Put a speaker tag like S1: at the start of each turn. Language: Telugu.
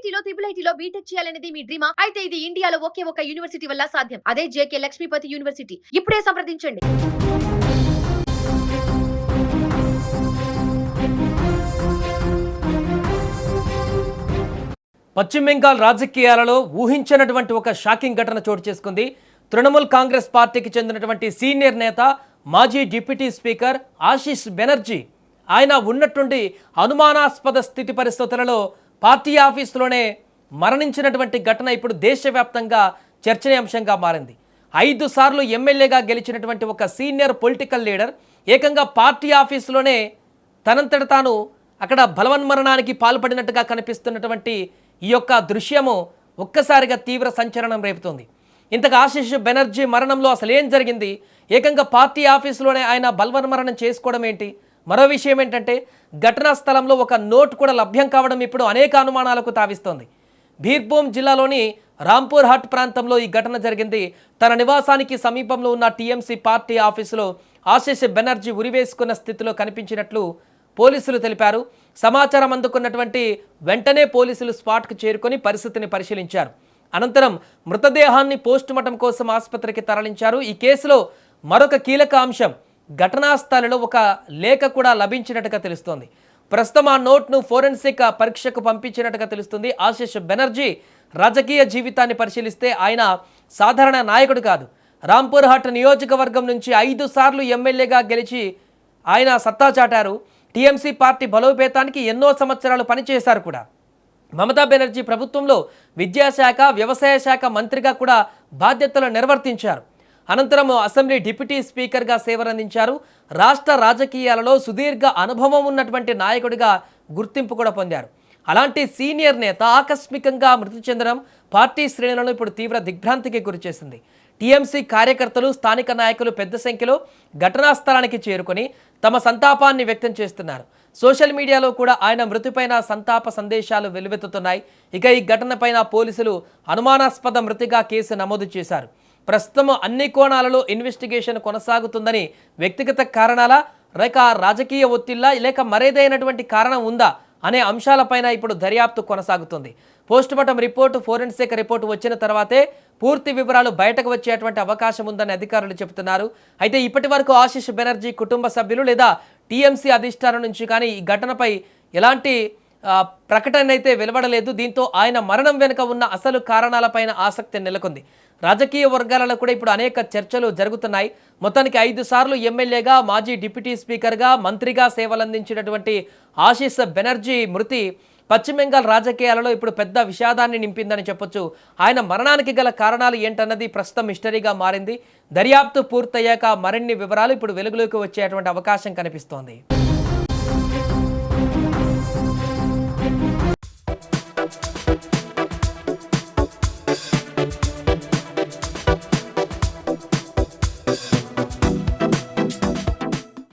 S1: ఐఐటీలో ఐఐటీలో బీటెక్ చేయాలనేది మీ డ్రీమా? అయితే ఇది ఇండియాలో ఒకే ఒక యూనివర్సిటీ వల్ల సాధ్యం. అదే జేకే లక్ష్మీపతి యూనివర్సిటీ. ఇప్పుడే సంప్రదించండి.
S2: పశ్చిమ బెంగాల్ రాజకీయాలలో ఊహించినటువంటి ఒక షాకింగ్ ఘటన చోటు చేసుకుంది. తృణమూల్ కాంగ్రెస్ పార్టీకి చెందినటువంటి సీనియర్ నేత మాజీ డిప్యూటీ స్పీకర్ ఆశీష్ బెనర్జీ ఆయన ఉన్నట్టుండి అనుమానాస్పద స్థితి పరిస్థితులలో పార్టీ ఆఫీసులోనే మరణించినటువంటి ఘటన ఇప్పుడు దేశవ్యాప్తంగా చర్చనీయాంశంగా మారింది. 5 సార్లు ఎమ్మెల్యేగా గెలిచినటువంటి ఒక సీనియర్ పొలిటికల్ లీడర్ ఏకంగా పార్టీ ఆఫీసులోనే తనంతట తాను అక్కడ బలవన్మరణానికి పాల్పడినట్టుగా కనిపిస్తున్నటువంటి ఈ యొక్క దృశ్యము ఒక్కసారిగా తీవ్ర సంచలనం రేపుతోంది. ఇంతగా ఆశీష్ బెనర్జీ మరణంలో అసలు ఏం జరిగింది? ఏకంగా పార్టీ ఆఫీసులోనే ఆయన బలవన్మరణం చేసుకోవడం ఏంటి? మరో విషయం ఏంటంటే ఘటనా స్థలంలో ఒక నోట్ కూడా లభ్యం కావడం ఇప్పుడు అనేక అనుమానాలకు తావిస్తోంది. బీర్భూమ్ జిల్లాలోని రాంపూర్ హాట్ ప్రాంతంలో ఈ ఘటన జరిగింది. తన నివాసానికి సమీపంలో ఉన్న టీఎంసీ పార్టీ ఆఫీసులో ఆశీష్ బెనర్జీ ఉరివేసుకున్న స్థితిలో కనిపించినట్లు పోలీసులు తెలిపారు. సమాచారం అందుకున్నటువంటి వెంటనే పోలీసులు స్పాట్కు చేరుకొని పరిస్థితిని పరిశీలించారు. అనంతరం మృతదేహాన్ని పోస్టుమార్టం కోసం ఆసుపత్రికి తరలించారు. ఈ కేసులో మరొక కీలక అంశం ఘటనా స్థలిలో ఒక లేఖ కూడా లభించినట్టుగా తెలుస్తోంది. ప్రస్తుతం ఆ నోట్ను ఫోరెన్సిక్ పరీక్షకు పంపించినట్టుగా తెలుస్తుంది. ఆశీష్ బెనర్జీ రాజకీయ జీవితాన్ని పరిశీలిస్తే ఆయన సాధారణ నాయకుడు కాదు. రాంపూర్ హాట్ నియోజకవర్గం నుంచి 5 సార్లు ఎమ్మెల్యేగా గెలిచి ఆయన సత్తా చాటారు. టీఎంసీ పార్టీ బలోపేతానికి ఎన్నో సంవత్సరాలు పనిచేశారు కూడా. మమతా బెనర్జీ ప్రభుత్వంలో విద్యాశాఖ, వ్యవసాయ శాఖ మంత్రిగా కూడా బాధ్యతలు నిర్వర్తించారు. అనంతరం అసెంబ్లీ డిప్యూటీ స్పీకర్గా సేవలందించారు. రాష్ట్ర రాజకీయాలలో సుదీర్ఘ అనుభవం ఉన్నటువంటి నాయకుడిగా గుర్తింపు కూడా పొందారు. అలాంటి సీనియర్ నేత ఆకస్మికంగా మృతి చెందడం పార్టీ శ్రేణులను ఇప్పుడు తీవ్ర దిగ్భ్రాంతికి గురిచేసింది. టీఎంసీ కార్యకర్తలు, స్థానిక నాయకులు పెద్ద సంఖ్యలో ఘటనా స్థలానికి చేరుకొని తమ సంతాపాన్ని వ్యక్తం చేస్తున్నారు. సోషల్ మీడియాలో కూడా ఆయన మృతిపైన సంతాప సందేశాలు వెల్లువెత్తుతున్నాయి. ఇక ఈ ఘటనపైన పోలీసులు అనుమానాస్పద మృతిగా కేసు నమోదు చేశారు. ప్రస్తుతం అన్ని కోణాలలో ఇన్వెస్టిగేషన్ కొనసాగుతుందని, వ్యక్తిగత కారణాలా లేక రాజకీయ ఒత్తిళ్లా లేక మరేదైనటువంటి కారణం ఉందా అనే అంశాలపైన ఇప్పుడు దర్యాప్తు కొనసాగుతుంది. పోస్టుమార్టం రిపోర్టు, ఫోరెన్సిక్ రిపోర్టు వచ్చిన తర్వాతే పూర్తి వివరాలు బయటకు వచ్చేటువంటి అవకాశం ఉందని అధికారులు చెబుతున్నారు. అయితే ఇప్పటి వరకు ఆశీష్ బెనర్జీ కుటుంబ సభ్యులు లేదా టీఎంసీ అధిష్టానం నుంచి కానీ ఈ ఘటనపై ఎలాంటి ప్రకటన అయితే వెలువడలేదు. దీంతో ఆయన మరణం వెనుక ఉన్న అసలు కారణాలపైన ఆసక్తి నెలకొంది. రాజకీయ వర్గాలలో కూడా ఇప్పుడు అనేక చర్చలు జరుగుతున్నాయి. మొత్తానికి 5 సార్లు ఎమ్మెల్యేగా, మాజీ డిప్యూటీ స్పీకర్గా, మంత్రిగా సేవలందించినటువంటి ఆశీష్ బెనర్జీ మృతి పశ్చిమ బెంగాల్ రాజకీయాలలో ఇప్పుడు పెద్ద విషాదాన్ని నింపిందని చెప్పొచ్చు. ఆయన మరణానికి గల కారణాలు ఏంటన్నది ప్రస్తుతం మిస్టరీగా మారింది. దర్యాప్తు పూర్తయ్యాక మరిన్ని వివరాలు ఇప్పుడు వెలుగులోకి వచ్చేటువంటి అవకాశం కనిపిస్తోంది.